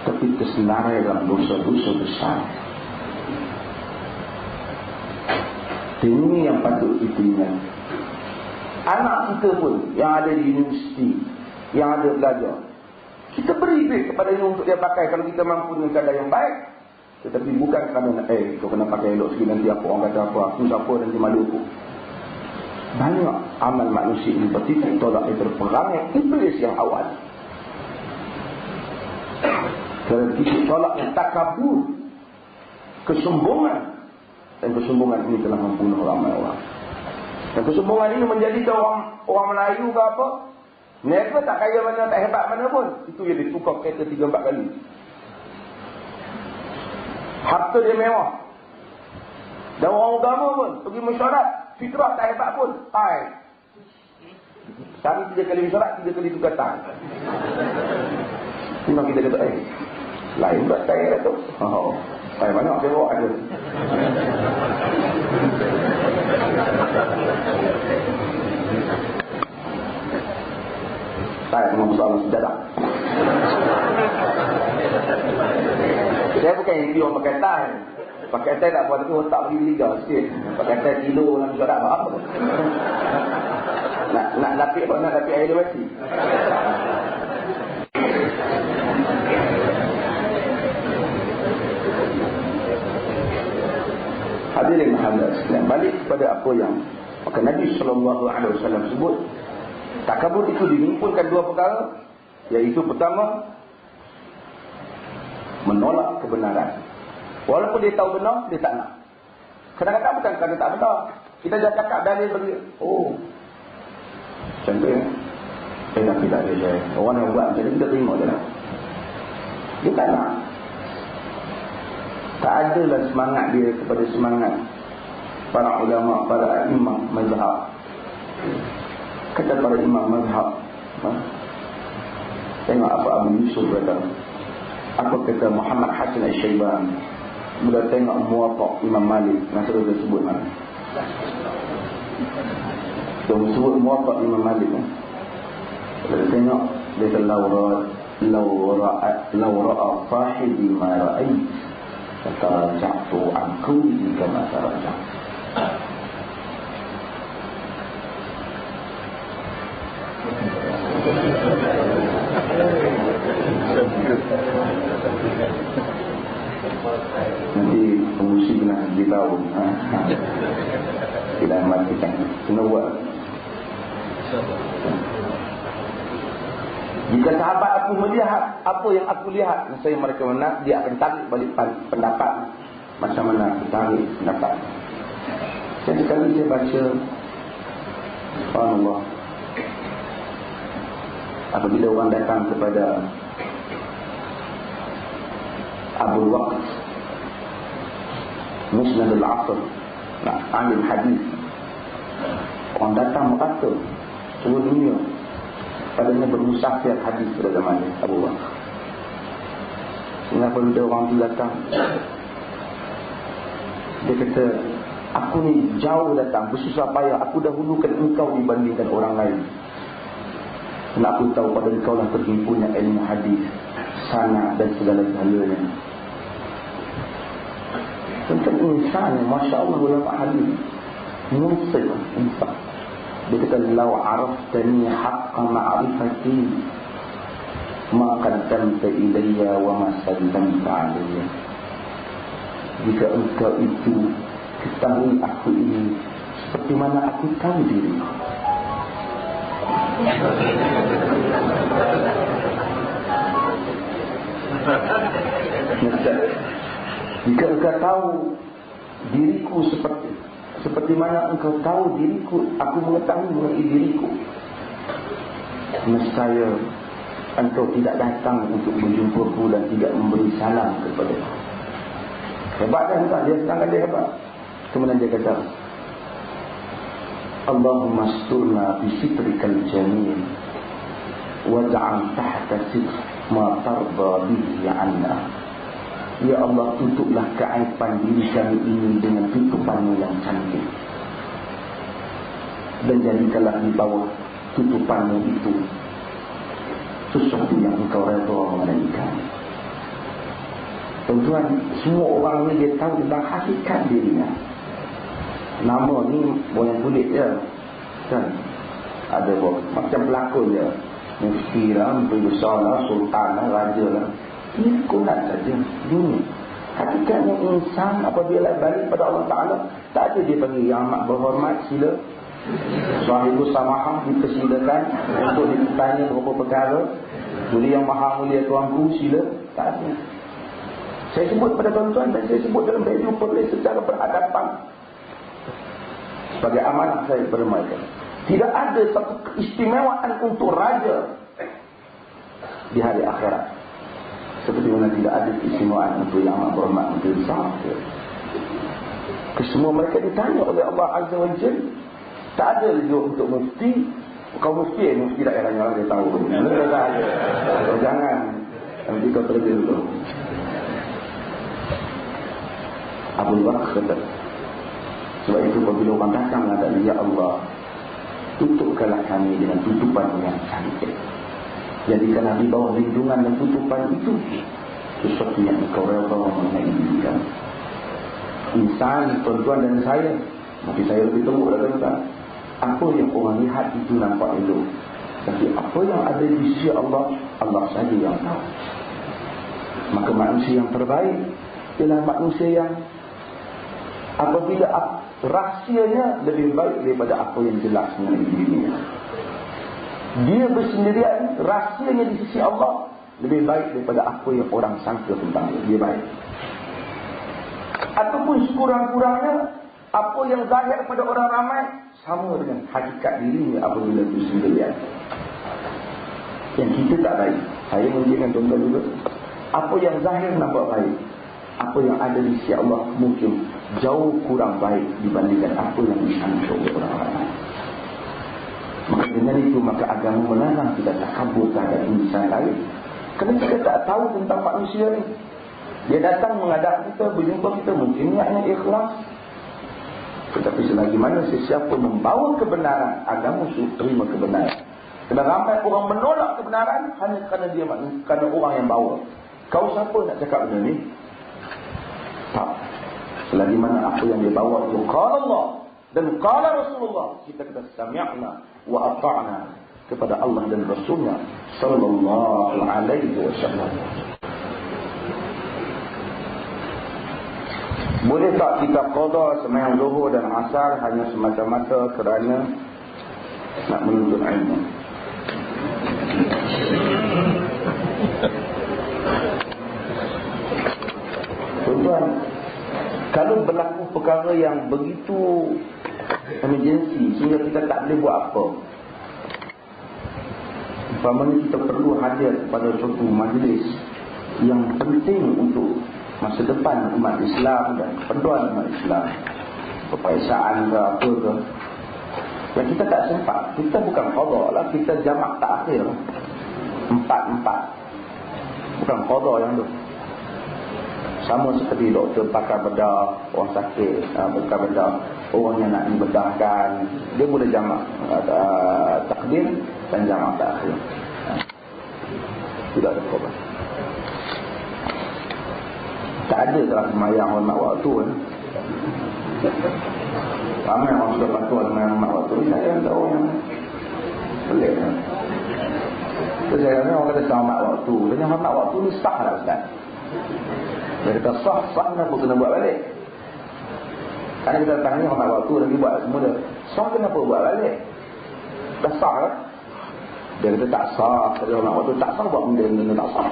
tapi tersenarai dalam dosa-dosa besar. Ini yang patut kita ingat. Anak kita pun yang ada di universiti, yang ada belajar, kita beri duit kepada dia untuk dia pakai kalau kita mampu dengan kadar yang baik. Tetapi bukan kerana kau kena pakai elok sikit, nanti apa orang kata apa, aku siapa, nanti malu aku. Banyak amal manusia ini bertitik tolak daripada perangai iblis yang awal. Kerana titik tolak yang takabur, kesombongan. Dan kesombongan ini telah membunuh ramai orang. Dan kesombongan ini menjadikan orang Melayu ke apa, mereka tak kaya mana, tak hebat mana pun, itu yang ditukar kereta 3-4 kali. Harta dia mewah. Dan orang agama pun pergi mesyuarat, fitrah tak hebat pun, tai. Sehari 3 kali mesyuarat, 3 kali tukar tai. Memang kita kata, lain buat tai lah tu. Tai banyak saya bawa ada. Tai memang soalan sejarah. Saya bukan yang dia pakai tai. Pakai tai tak buat, tapi otak pergi liga sikit. Pakai tai kilo nak surat apa? Nak lapik apa? Nak lapik air dia mati. Hadirin hadirat sekalian, balik kepada apa yang maka Nabi SAW sebut, takabur itu dihimpunkan dua perkara, iaitu pertama, menolak kebenaran. Walaupun dia tahu benar, dia tak nak. Kadang-kadang bukan kerana tak benar, kita dah cakap dalil bagi, oh contohnya tidak ada orang yang buat macam ni, kita terima je lah. Dia tak nak. Tak adalah semangat dia kepada semangat para ulama, para imam mazhab. Kata para imam mazhab, tengok apa Abu Yusuf kata, apa kata Muhammad Hasan Al-Shaybani bila tengok Muwatta Imam Malik. Masa dia sebut mana dia sebut Muwatta Imam Malik, bila tengok dia kata law ra'a sahibi ma ra'ait fataraja'tu an qawli kama taraja'tu. Nanti pengusi kena beritahu, tidak matikan, kena buat. Jika sahabat aku melihat apa yang aku lihat, saya mereka menang, dia akan tarik balik pendapat. Macam mana aku tarik pendapat? Sekali saya baca, subhanallah, apabila orang datang kepada Abu Waqt Musnad al-Asr, alim hadis, orang datang berkata seluruh dunia padanya bermusafir hadis pada zaman Abu Waqt. Sehingga bila orang tu datang, dia kata, aku ni jauh datang, bersusah payah, aku dahulukan engkau dibandingkan orang lain. Kerana aku tahu pada engkau lah terhimpunnya ilmu hadis, sanad dan segala-galanya. Tentang insan, Masya Allah, ulama hadis Muslim insan. Dia kata, lau araftani haqqa ma'rifati ma qaddamta ilayya wa ma sallamta alayya. Jika engkau itu ketahui aku ini seperti mana aku tahu diri. Jika engkau tahu diriku seperti mana engkau tahu diriku, aku mengetahui mengenai diriku, nescaya engkau tidak datang untuk menjumpaku dan tidak memberi salam kepada aku. Hebat kan tuan? Dia sedangkan dia hebat. Kemudian dia kata, Allahumma asturna bisitrikal jamil waj'al tahta sitr ma tarda bihi 'anna. Ya Allah, tutuplah keaiban diri kami ini dengan tutupanmu yang cantik, dan jadikanlah di bawah tutupanmu itu sesuatu yang engkau redha mengenai kami. Tuan-tuan, semua orang ni dia tahu tentang hakikat dirinya. Nama ni boleh kulit je kan? Ada macam pelakon je, mufti lah, menteri besar lah, sultan lah, raja lah. Ini kunat saja dunia. Hakikatnya insan apabila balik pada Allah Ta'ala, tak ada dia panggil yang amat berhormat, sila sahibus samahah, dipersilakan untuk ditanya beberapa perkara. Jadi yang maha mulia tuanku, sila. Tak ada. Saya sebut pada tuan-tuan, dan saya sebut dalam baju perlis secara berhadapan sebagai amanah saya kepada mereka. Tidak ada satu keistimewaan untuk raja di hari akhirat, seperti mana tidak ada keistimewaan untuk yang amat berhormat, untuk besar. Kesemua mereka ditanya oleh Allah Azza wa Jalla. Tak ada juga untuk mufti. Kau mufti daerahnya orang dia tahu. Jangan nanti kau terjun dulu. Abu Bakar kata, sebab itu apabila orang datang menghadap dia, ya Allah, tutupkanlah kami dengan tutupan yang cantik. Jadikanlah di bawah lindungan dan tutupan itu sesuatu yang kau rela mengenai dia. Insan, tuan-tuan dan saya, mungkin saya lebih teruk lah tuan-tuan. Apa yang orang lihat itu nampak elok, tapi apa yang ada di sisi Allah, Allah saja yang tahu. Maka manusia yang terbaik ialah manusia yang apabila rahsianya lebih baik daripada apa yang jelas mengenai dirinya. Dia bersendirian, rahsianya di sisi Allah lebih baik daripada apa yang orang sangka tentang dia. Dia baik. Ataupun sekurang-kurangnya apa yang zahir pada orang ramai sama dengan hakikat dirinya apabila bersendirian. Yang kita tak baik. Saya menunjukkan tuan-tuan juga. Apa yang zahir nampak baik, apa yang ada di sisi Allah mungkin jauh kurang baik dibandingkan apa yang disangka oleh orang ramai. Maka dengan itu, maka agama melarang kita takabur terhadap insan lain. Kerana kita tak tahu tentang manusia ni. Dia datang menghadap kita, berjumpa kita, mungkin niatnya ikhlas. Tetapi selagi mana sesiapa membawa kebenaran, agama suruh terima kebenaran. Kerana ramai orang menolak kebenaran hanya kerana orang yang bawa. Kau siapa nak cakap benda ni? Tak. Selagi mana apa yang dia bawa itu qala Allah dan qala Rasulullah, kita kata sami'na wa ata'na kepada Allah dan Rasulnya sallallahu alaihi wasallam. Boleh tak kita qada sembahyang zuhur dan asar hanya semata-mata kerana nak menuntut ilmu? Tuan-tuan, kalau berlaku perkara yang begitu emergency sehingga kita tak boleh buat apa, umpamanya kita perlu hadir pada suatu majlis yang penting untuk masa depan umat Islam dan penduan umat Islam, perpaisaan ke apa ke, yang kita tak sempat, kita bukan qada lah, kita jamak takhir 4-4, bukan qada yang tu. Sama seperti doktor pakar bedah orang sakit, pakar bedah orang yang nak dibedahkan, dia boleh jamak takdim dan jamak takhir. Tidak ada problem. Tak ada dalam semayang hormat waktu kan. Ramai orang sudah patuh dengan hormat waktu. Saya ada orang yang pelik kan. Terus saya kata orang kata hormat waktu. Dan hormat waktu ni sah lah Ustaz. Dia kata sah kenapa kena buat balik? Kerana kita datang ni hormat waktu lagi buat semua dia. Sah kenapa buat balik? Dah sah kan? Dia kata tak sah. Kalau hormat waktu tak sah buat benda-benda tak sah.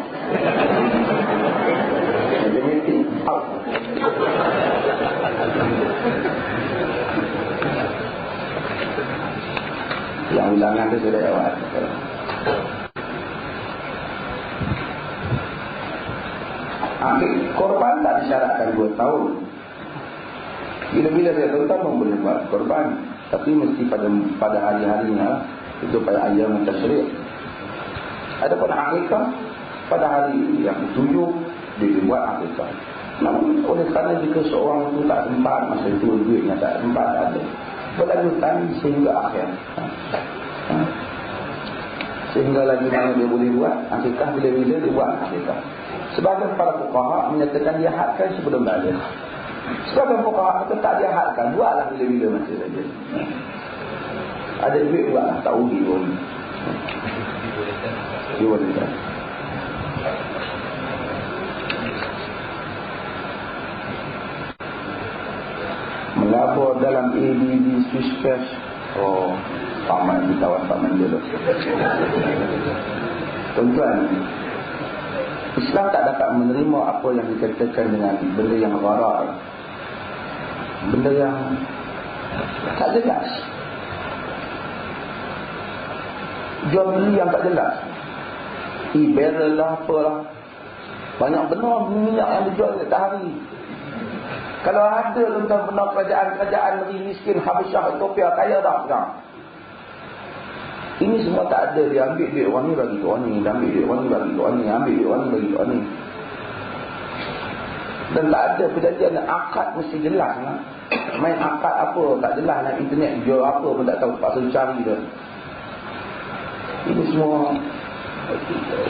Dia meeting out. Yang ulangan tu sudah lewat. Korban tak disyaratkan 2 tahun. Bila-bila dia tahu boleh buat korban, tapi mesti pada hari-harinya. Itu pada ayam tasyrik. Adapun akikah pada hari yang 7 dia buat akikah. Namun oleh kerana jika seorang itu tak sempat, masa itu duitnya tak sempat, tak ada, berlanjutan sehingga akhir. Sehingga lagi mana dia boleh buat akikah, bila-bila dia buat akikah. Sebagian para fuqaha menyatakan dia hadkan sebelum balik. Sebagian fuqaha kata tak dia hadkan, buatlah bila-bila masa saja. Ada duit buatlah, tak rugi pun. Dia boleh tak? Melabur dalam ADD Swiss Cash. Oh, paman di kawan paman dia tu. Tuan-tuan, Islam tak dapat menerima apa yang dikatakan dengan benda yang gharar, benda yang tak jelas, jual beli yang tak jelas, barrel lah apalah, banyak benar minyak yang dijual setiap hari. Kalau ada tentang benar kerajaan negeri miskin Habasyah, Ethiopia kaya dah sekarang. Ini semua tak ada. Dia ambil duit orang ni bagi orang ni, dia ambil duit orang ni bagi orang ni, ambil duit orang ni bagi orang ni. Dan tak ada perjanjian. Akad mesti jelas lah. Main akad apa tak jelas lah. Internet jual apa pun tak tahu, terpaksa cari dia. Ini semua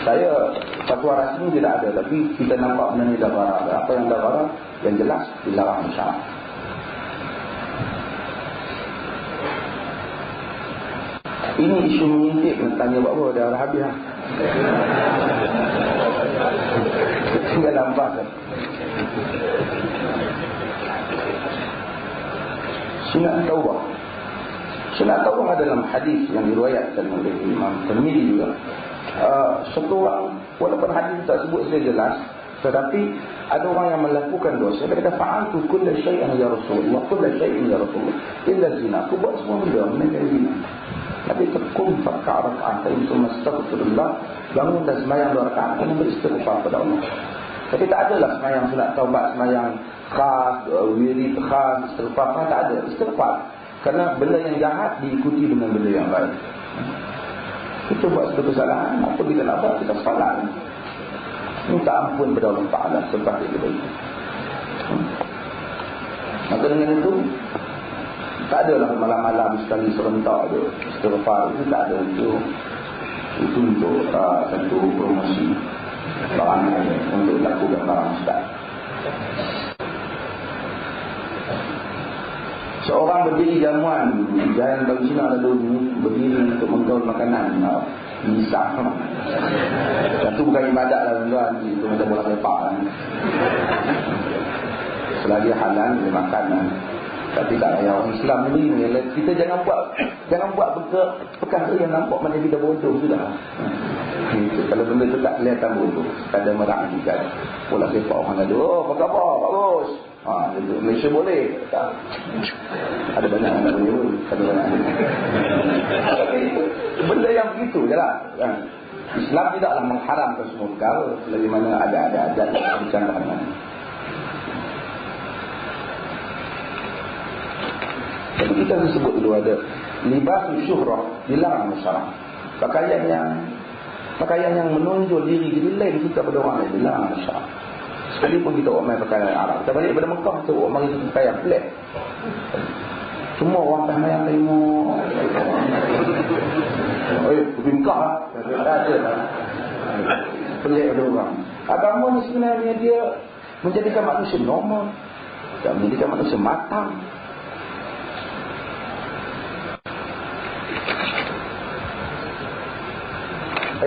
Saya fatwa rasmi tidak ada, tapi kita nampak benda ni dahara. Apa yang dahara yang jelas dilarang syarak. Ini isu mengintip, nak tanya buat apa, dah arah habis lah. Tinggal lampas kan. Sunat Taubah. Sunat Taubah dalam hadis yang diriwayatkan oleh Imam Tirmidzi juga. Satu orang, walaupun hadis tak sebut secara jelas, tetapi ada orang yang melakukan dosa. Dia kata, fa'altu kulla syai'an ya Rasulullah, kulla syai'in ya Rasulullah, illa zina. Aku buat semua benda, menaikkan zina. Nabi tekum fakar rakaat, insumma astaghfirullah, bangun dan semayang 2 rakaat, dan beristighfar pada Allah. Tapi tak adalah semayang sunat taubat, semayang khas, wirid khas, istighfar, tak ada. Istighfar. Kerana benda yang jahat diikuti dengan benda yang baik. Kita buat satu kesalahan, apa kita nak buat, kita salah. Minta ampun kepada Allah Ta'ala sebab kita itu. Maka dengan itu, tak adalah malam-malam sekali serentak je. Istighfar itu tak ada. Itu untuk satu promosi barangan untuk lakukan barang ustaz. Seorang berdiri jamuan jalan bagi Cina ada dulu, berdiri untuk menggaul makanan. Bisa. Satu bukan ibadat lah tuan, itu macam bola sepak kan. Selagi halal dia makan kan. Tapi tak payah orang Islam ni, kita jangan buat perkara yang nampak macam kita bodoh sudah. Kalau benda tu tak kelihatan bodoh, tak ada meragikan. Bola sepak orang ada, oh apa khabar, bagus. Malaysia boleh tak? Ada banyak yang tak boleh pun. Tapi benda yang begitu je lah kan? Islam tidaklah mengharamkan semua perkara, selagi mana ada adat yang bercandahan. Tapi kita sebut dulu ada libasul syuhrah, dilarang masyarakat. Pakaian yang menonjol diri kita lain kita pada orang lain, dilarang masyarakat. Sekalipun kita orang main pakaian Arab, kita balik pada Mekah, kita orang mari pakaian black. Semua orang pakai yang tengok. Pergi Mekah lah. Tak ada lah. Pelik pada orang. Agama ni sebenarnya dia menjadikan manusia normal, tak menjadikan manusia matang.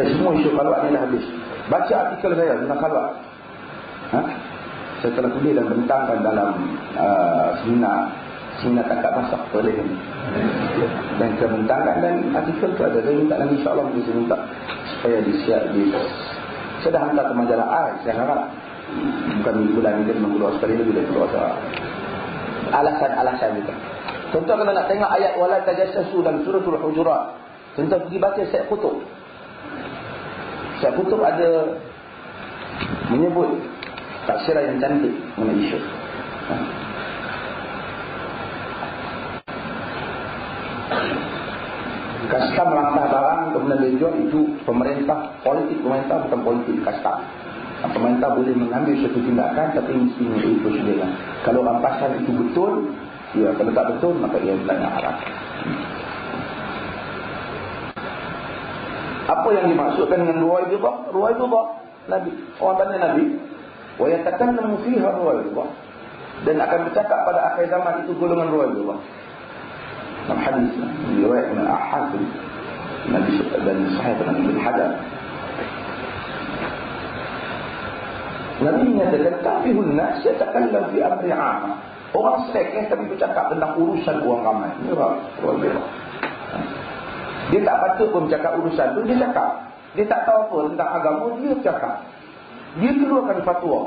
Semua isu khalwat ni dah habis. Baca artikel saya tentang khalwat. Saya telah tulis dan bentangkan dalam seminar kakak masak boleh ni. Dan saya bentangkan dan artikel tu ada. Saya minta lagi insyaAllah saya minta supaya disiap. Saya dah hantar ke majalah AI. Saya harap bukan bulan ini dia keluar sekali lagi dia keluar. Alasan-alasan kita. Contoh kalau nak tengok ayat wala tajassasu dalam suratul Hujurat, contoh pergi baca Syekh Qutb. Syekh Qutb ada menyebut taksirah yang cantik mengenai isu. Kastam melangkah barang kemudian dia jual, itu pemerintah, politik pemerintah bukan politik kastam. Pemerintah boleh mengambil suatu tindakan tapi mesti mengikuti prosedur. Kalau rampasan itu betul, ya, kalau tak betul maka ia melanggar haram. Apa yang dimaksudkan dengan ruwaibidhah? Ruwaibidhah Nabi, orang tanya Nabi, wa yatakannamu fiha ruwaibidhah, dan akan bercakap pada akhir zaman itu golongan ruwaibidhah. Dalam hadis riwayat min al-Hakim Nabi dan Sahih Ibn Hajar, Nabi menyatakan tafihun nas yatakallam fi amri 'am. Orang selekeh tapi bercakap tentang urusan orang ramai. Ini ruwaibidhah. Dia tak patut pun bercakap urusan tu, dia cakap. Dia tak tahu apa tentang agama, dia bercakap. Dia keluarkan fatwa.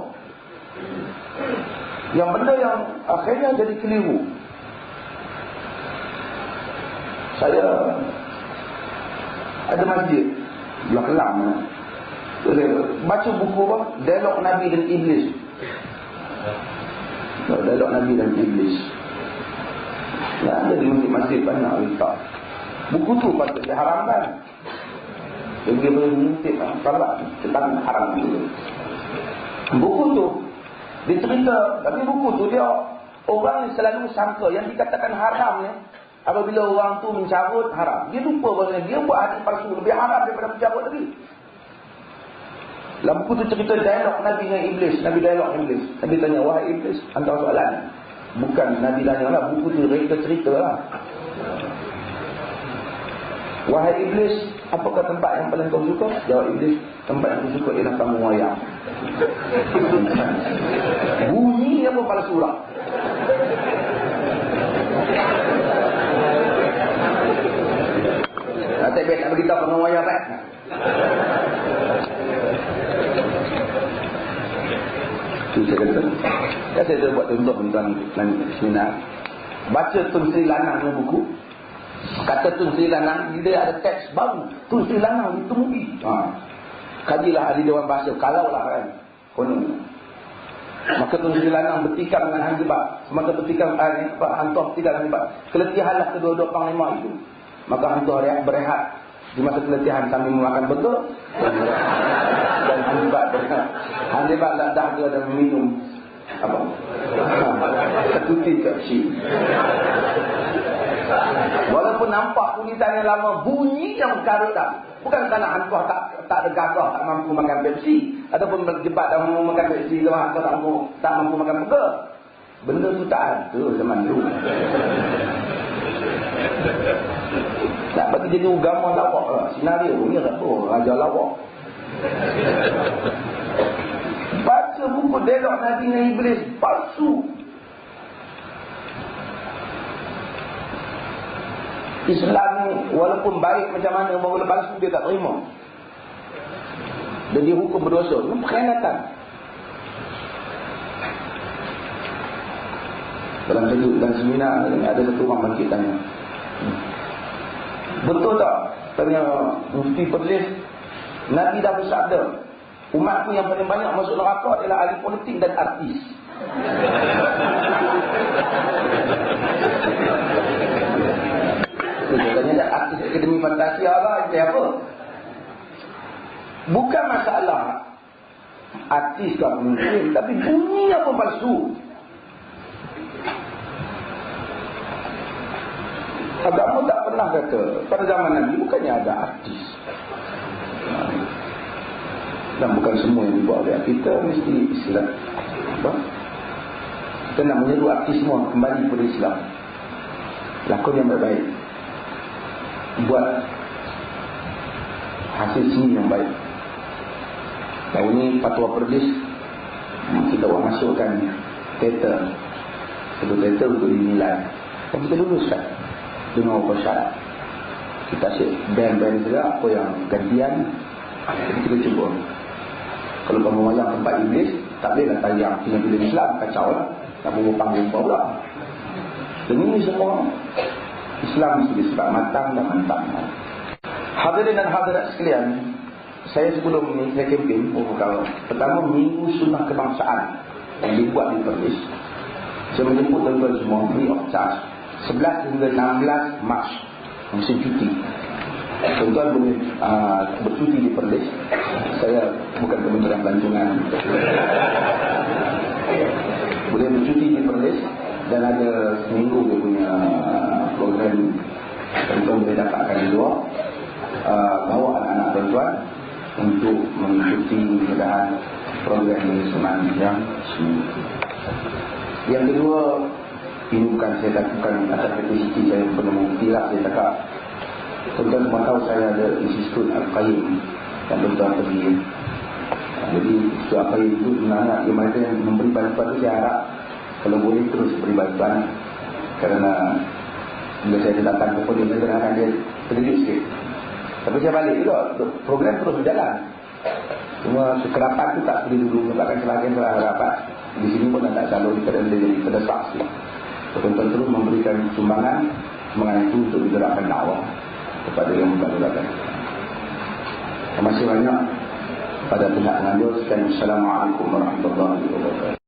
Yang benda yang akhirnya jadi keliru. Saya ada masjid belah Kelang. Saya baca buku apa? Dialog Nabi dan Iblis. Dialog Nabi dan Iblis. Ya, ada di masjid banyak letak. Buku tu patut diharamkan. Dia boleh mengintip salah tentang haram itu. Buku tu dia cerita, tapi buku tu dia orang yang selalu sangka yang dikatakan haram ya, apabila orang tu mencabut haram. Dia lupa bahawa dia buat hadis palsu lebih haram daripada mencabut tadi. Dalam buku tu cerita dialog Nabi dengan Iblis. Nabi dialog dengan Iblis. Nabi tanya, wahai Iblis, antara soalan. Bukan Nabi tanya lah, buku tu cerita lah. Wahai Iblis, apakah tempat yang paling kau suka? Jawab Iblis, tempat yang kau suka ialah kamu wayang. Bunyi apa palsu lah. Tak baik nak beritahu kamu wayang tak? Itu saya kata. Saya buat contoh tuan seminar. Baca Tun Sri Lanang dalam buku. Kata Tun Sri Lanang, dia ada teks baru. Tun Sri Lanang ditemui. Kajilah ahli Dewan Bahasa. Kalaulah kan. Konon. Maka Tun Sri Lanang bertikam dengan Han Jebat. Semasa bertikam hantuah bertikam dengan Jebat. Keletihanlah kedua-dua panglima itu. Maka hantuah berehat di masa keletihan sambil memakan betul. Dan Han Jebat berehat. Han Jebat dah dia dan minum apa? Sekuti kapsi. Walaupun nampak kulitannya lama, bunyi yang karut tak. Bukan kerana hantuah tak ada gagah, tak mampu makan Pepsi, ataupun berjebat tak mampu makan Pepsi, atau tak mampu makan burger. Benda tu tak ada zaman dulu. Tak bagi jadi agama lawak lah. Senario ni tak apa, raja lawak. Baca buku dialog Nabi dengan Iblis, palsu. Islam ni walaupun baik macam mana, mula palsu dia tak terima. Dan dia hukum berdosa. Itu pengkhianatan. Dalam seminar ada satu orang bangkit tanya, betul tak? Tanya Mufti Perlis, Nabi dah bersabda, umatku yang paling banyak masuk neraka adalah ahli politik dan artis. Katanya artis akademi Fantasia lah, itu apa? Bukan masalah artis tak mungkin, tapi bunyi apa palsu. Agama tak pernah kata pada zaman Nabi bukannya ada artis. Dan bukan semua yang dibuat oleh kita mesti Islam. Apa? Kita nak menyeru artis semua kembali kepada Islam. Lakon yang baik. Buat hasil seni yang baik. Tahun ni Fatwa Perlis kita buat masukkan teater. Satu teater untuk dinilai. Dan kita luluskan dengan beberapa syarat. Kita asyik band-band juga apa yang gantian. Jadi kita cuba. Kalau kamu wayang tempat Iblis, tak boleh lah tayang film-film Islam, kacau lah. Tak boleh panggung bawah. Dan ini semua Islam mesti disebab matang dan mantap. Hadirin dan hadirat sekalian, saya sebelum ini saya kempen pertama minggu sunnah kebangsaan yang dibuat di Perlis. Saya menjemput tuan-tuan semua free of charge 11 hingga 16 Mac musim cuti. Tuan-tuan boleh bercuti di Perlis. Saya bukan Kementerian Pelancongan. Boleh bercuti di Perlis. Dan ada seminggu dia punya program. Tuan-tuan boleh dapatkan di luar, bawa anak-anak tuan-tuan untuk mengikuti mudah-mudahan program ini sepanjang seminggu. Yang kedua, ini bukan saya lakukan atas kritik saya penemu tidak saya cakap. Tuan-tuan semua tahu saya ada Institut Al-Qayyim yang tuan-tuan pergi. Jadi Institut Al-Qayyim itu sebenarnya yang mereka yang memberi bantuan itu saya harap kalau boleh terus beri bantuan. Kerana bila saya datang ke polis saya kadang-kadang dia terkejut sikit. Tapi saya balik juga, program terus berjalan. Cuma kekerapan itu tak seperti dulu. Bahkan selagi salah rapat di sini pun tak selalu kerana dia jadi terdesak sikit. Tuan-tuan terus memberikan sumbangan itu untuk digerakkan dakwah kepada yang membantu. Terima kasih banyak pada pihak pengambil. Assalamualaikum warahmatullahi wabarakatuh.